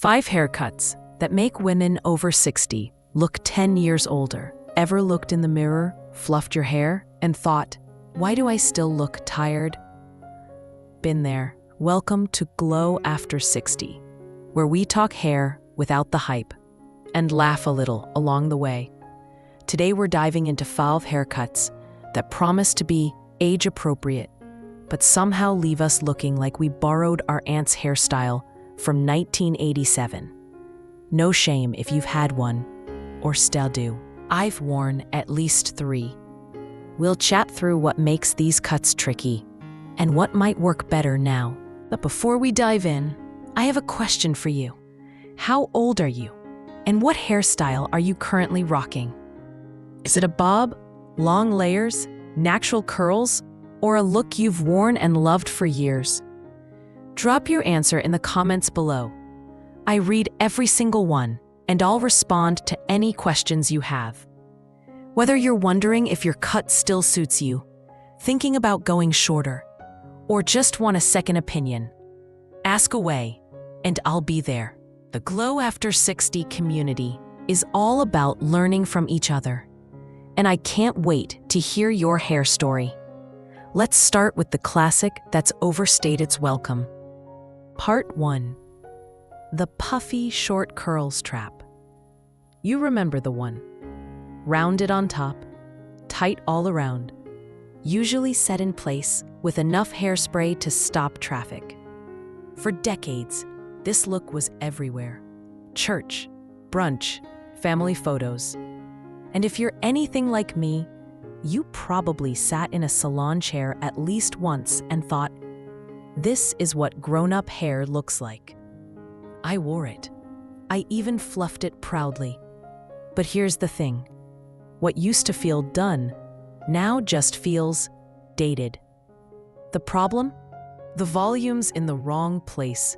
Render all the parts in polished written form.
5 haircuts that make women over 60 look 10 years older. Ever looked in the mirror, fluffed your hair, and thought, why do I still look tired? Been there. Welcome to Glow After 60, where we talk hair without the hype and laugh a little along the way. Today we're diving into 5 haircuts that promise to be age-appropriate, but somehow leave us looking like we borrowed our aunt's hairstyle from 1987. No shame if you've had one, or still do. I've worn at least 3. We'll chat through what makes these cuts tricky and what might work better now. But before we dive in, I have a question for you. How old are you? And what hairstyle are you currently rocking? Is it a bob, long layers, natural curls, or a look you've worn and loved for years? Drop your answer in the comments below. I read every single one, and I'll respond to any questions you have. Whether you're wondering if your cut still suits you, thinking about going shorter, or just want a second opinion, ask away, and I'll be there. The Glow After 60 community is all about learning from each other, and I can't wait to hear your hair story. Let's start with the classic that's overstayed its welcome. Part 1. The Puffy Short Curls Trap. You remember the one. Rounded on top, tight all around, usually set in place with enough hairspray to stop traffic. For decades, this look was everywhere. Church, brunch, family photos. And if you're anything like me, you probably sat in a salon chair at least once and thought, this is what grown-up hair looks like. I wore it. I even fluffed it proudly. But here's the thing. What used to feel done now just feels dated. The problem? The volume's in the wrong place.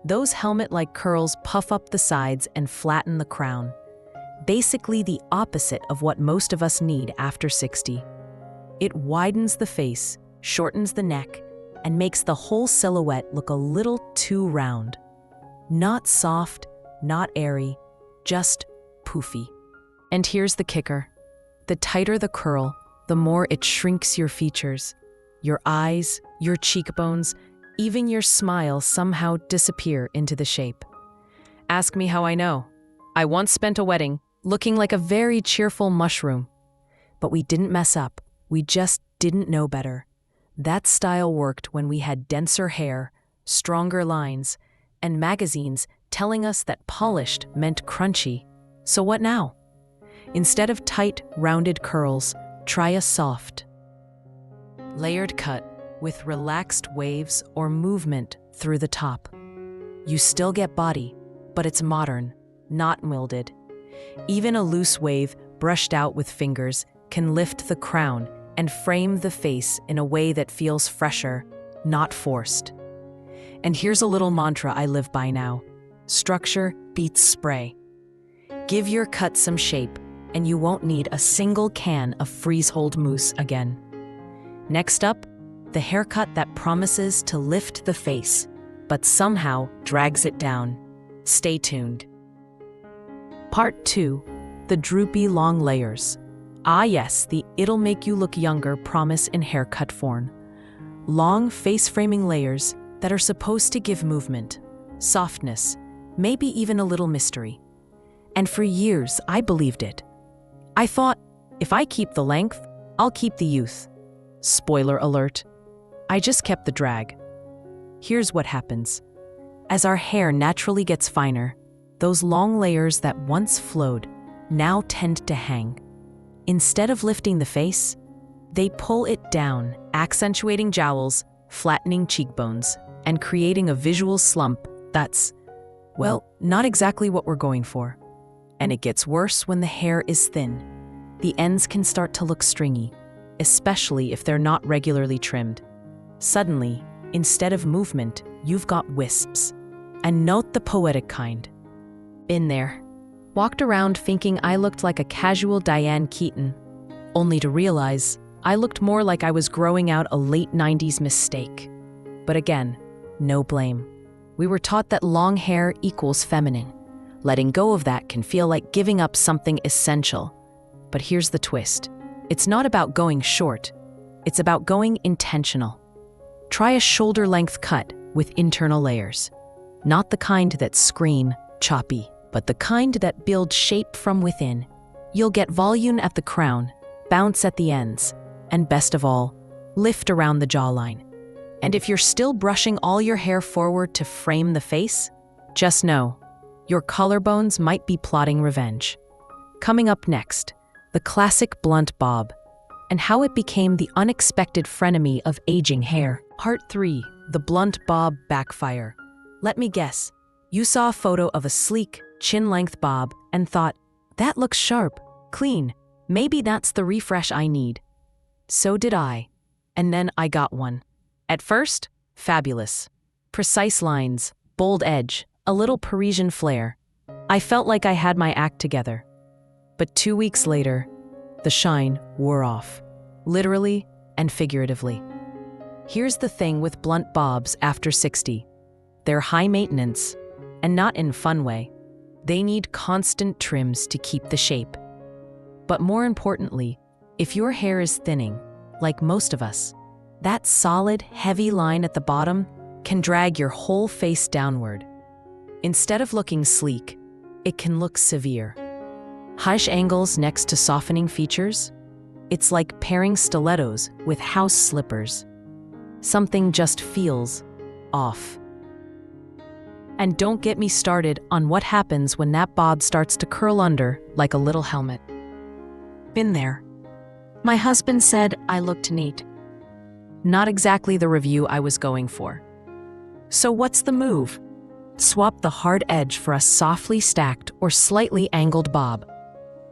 Those helmet-like curls puff up the sides and flatten the crown. Basically the opposite of what most of us need after 60. It widens the face, shortens the neck, and makes the whole silhouette look a little too round. Not soft, not airy, just poofy. And here's the kicker. The tighter the curl, the more it shrinks your features. Your eyes, your cheekbones, even your smile somehow disappear into the shape. Ask me how I know. I once spent a wedding looking like a very cheerful mushroom. But we didn't mess up. We just didn't know better. That style worked when we had denser hair, stronger lines, and magazines telling us that polished meant crunchy. So what now? Instead of tight, rounded curls, try a soft, layered cut with relaxed waves or movement through the top. You still get body, but it's modern, not molded. Even a loose wave brushed out with fingers can lift the crown and frame the face in a way that feels fresher, not forced. And here's a little mantra I live by now. Structure beats spray. Give your cut some shape, and you won't need a single can of freeze-hold mousse again. Next up, the haircut that promises to lift the face, but somehow drags it down. Stay tuned. Part 2. The droopy long layers. Ah yes, the it'll make you look younger promise in haircut form. Long face-framing layers that are supposed to give movement, softness, maybe even a little mystery. And for years, I believed it. I thought, if I keep the length, I'll keep the youth. Spoiler alert. I just kept the drag. Here's what happens. As our hair naturally gets finer, those long layers that once flowed now tend to hang. Instead of lifting the face, they pull it down, accentuating jowls, flattening cheekbones, and creating a visual slump that's, well, not exactly what we're going for. And it gets worse when the hair is thin. The ends can start to look stringy, especially if they're not regularly trimmed. Suddenly, instead of movement, you've got wisps. And note the poetic kind. Been there. Walked around thinking I looked like a casual Diane Keaton, only to realize I looked more like I was growing out a late 90s mistake. But again, no blame. We were taught that long hair equals feminine. Letting go of that can feel like giving up something essential. But here's the twist. It's not about going short. It's about going intentional. Try a shoulder-length cut with internal layers. Not the kind that scream choppy, but the kind that build shape from within. You'll get volume at the crown, bounce at the ends, and best of all, lift around the jawline. And if you're still brushing all your hair forward to frame the face, just know, your collarbones might be plotting revenge. Coming up next, the classic blunt bob, and how it became the unexpected frenemy of aging hair. Part 3, the blunt bob backfire. Let me guess, you saw a photo of a sleek, chin-length bob and thought, that looks sharp, clean, maybe that's the refresh I need. So did I. And then I got one. At first, fabulous. Precise lines, bold edge, a little Parisian flair. I felt like I had my act together. But 2 weeks later, the shine wore off, literally and figuratively. Here's the thing with blunt bobs after 60. They're high maintenance, and not in a fun way. They need constant trims to keep the shape. But more importantly, if your hair is thinning, like most of us, that solid, heavy line at the bottom can drag your whole face downward. Instead of looking sleek, it can look severe. Harsh angles next to softening features? It's like pairing stilettos with house slippers. Something just feels off. And don't get me started on what happens when that bob starts to curl under like a little helmet. Been there. My husband said I looked neat. Not exactly the review I was going for. So what's the move? Swap the hard edge for a softly stacked or slightly angled bob.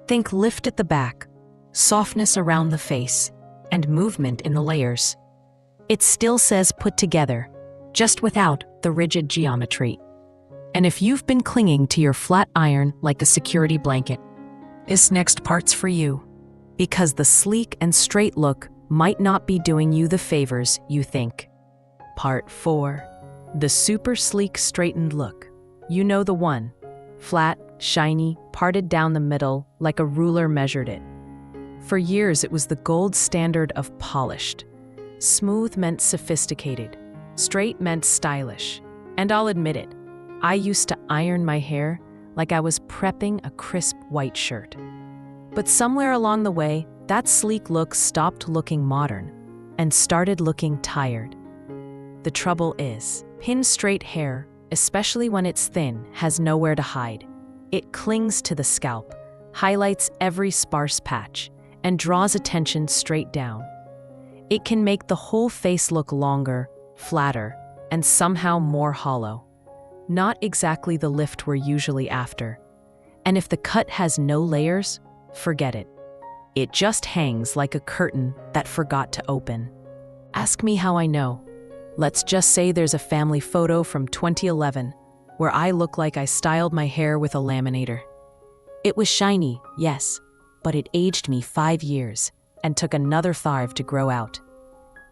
Think lift at the back, softness around the face, and movement in the layers. It still says put together, just without the rigid geometry. And if you've been clinging to your flat iron like a security blanket, this next part's for you. Because the sleek and straight look might not be doing you the favors you think. Part 4. The super sleek straightened look. You know the one. Flat, shiny, parted down the middle like a ruler measured it. For years it was the gold standard of polished. Smooth meant sophisticated. Straight meant stylish. And I'll admit it, I used to iron my hair like I was prepping a crisp white shirt. But somewhere along the way, that sleek look stopped looking modern and started looking tired. The trouble is, pin straight hair, especially when it's thin, has nowhere to hide. It clings to the scalp, highlights every sparse patch, and draws attention straight down. It can make the whole face look longer, flatter, and somehow more hollow. Not exactly the lift we're usually after. And if the cut has no layers, forget it. It just hangs like a curtain that forgot to open. Ask me how I know. Let's just say there's a family photo from 2011 where I look like I styled my hair with a laminator. It was shiny, yes, but it aged me 5 years and took another 5 to grow out.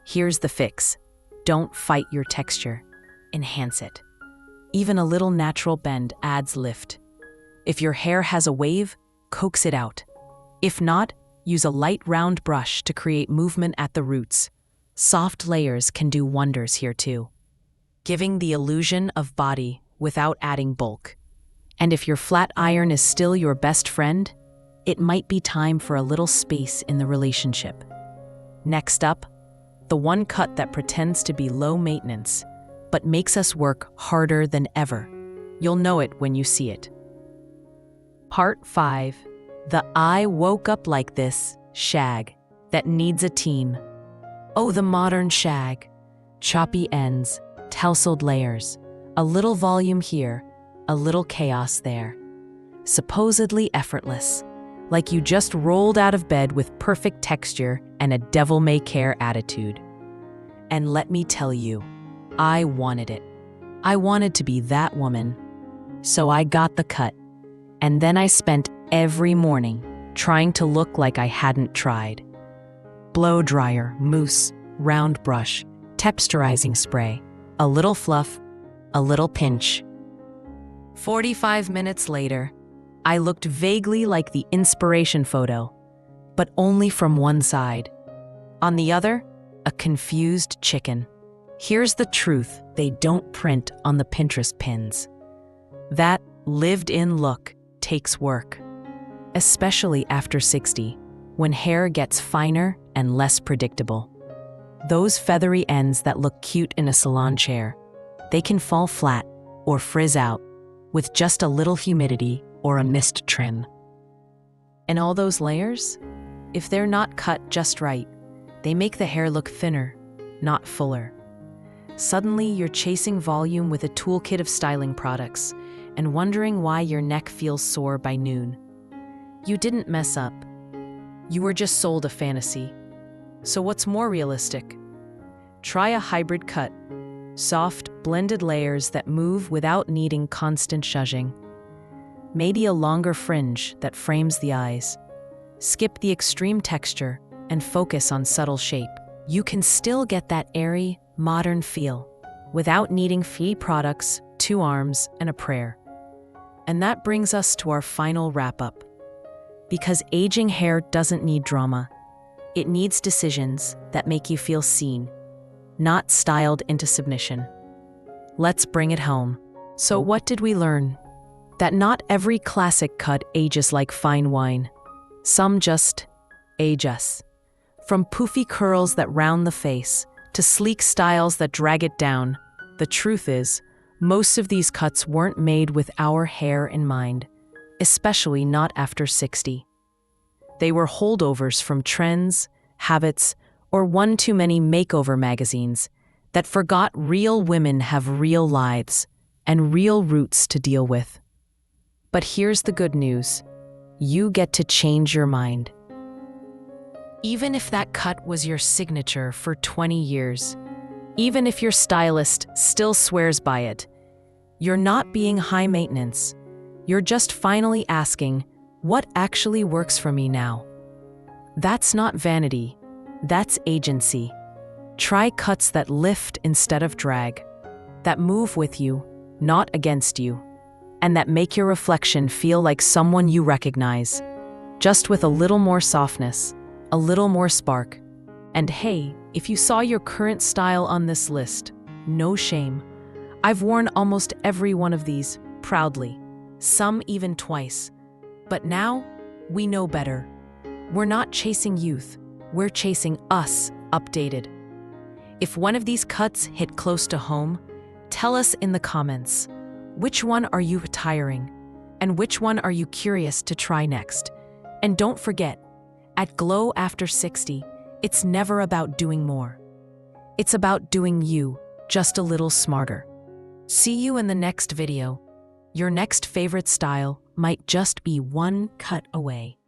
Here's the fix. Don't fight your texture. Enhance it. Even a little natural bend adds lift. If your hair has a wave, coax it out. If not, use a light round brush to create movement at the roots. Soft layers can do wonders here too, giving the illusion of body without adding bulk. And if your flat iron is still your best friend, it might be time for a little space in the relationship. Next up, the one cut that pretends to be low maintenance, but makes us work harder than ever. You'll know it when you see it. Part 5. The I woke up like this shag that needs a team. Oh, the modern shag. Choppy ends, tousled layers, a little volume here, a little chaos there. Supposedly effortless, like you just rolled out of bed with perfect texture and a devil-may-care attitude. And let me tell you, I wanted it. I wanted to be that woman. So I got the cut. And then I spent every morning trying to look like I hadn't tried. Blow dryer, mousse, round brush, texturizing spray, a little fluff, a little pinch. 45 minutes later, I looked vaguely like the inspiration photo, but only from one side. On the other, a confused chicken. Here's the truth they don't print on the Pinterest pins. That lived-in look takes work, especially after 60, when hair gets finer and less predictable. Those feathery ends that look cute in a salon chair, they can fall flat or frizz out with just a little humidity or a mist trim. And all those layers, if they're not cut just right, they make the hair look thinner, not fuller. Suddenly, you're chasing volume with a toolkit of styling products and wondering why your neck feels sore by noon. You didn't mess up. You were just sold a fantasy. So what's more realistic? Try a hybrid cut. Soft, blended layers that move without needing constant shushing. Maybe a longer fringe that frames the eyes. Skip the extreme texture and focus on subtle shape. You can still get that airy, modern feel without needing fee products, 2 arms, and a prayer. And that brings us to our final wrap-up. Because aging hair doesn't need drama. It needs decisions that make you feel seen, not styled into submission. Let's bring it home. So what did we learn? That not every classic cut ages like fine wine. Some just age us. From poofy curls that round the face to sleek styles that drag it down, the truth is, most of these cuts weren't made with our hair in mind, especially not after 60. They were holdovers from trends, habits, or one too many makeover magazines that forgot real women have real lives and real roots to deal with. But here's the good news. You get to change your mind. Even if that cut was your signature for 20 years, even if your stylist still swears by it, you're not being high maintenance. You're just finally asking, what actually works for me now? That's not vanity. That's agency. Try cuts that lift instead of drag, that move with you, not against you, and that make your reflection feel like someone you recognize, just with a little more softness, a little more spark. And hey, if you saw your current style on this list, no shame. I've worn almost every one of these, proudly, some even twice. But now, we know better. We're not chasing youth, we're chasing us updated. If one of these cuts hit close to home, tell us in the comments. Which one are you retiring? And which one are you curious to try next? And don't forget, at Glow After 60, it's never about doing more. It's about doing you just a little smarter. See you in the next video. Your next favorite style might just be one cut away.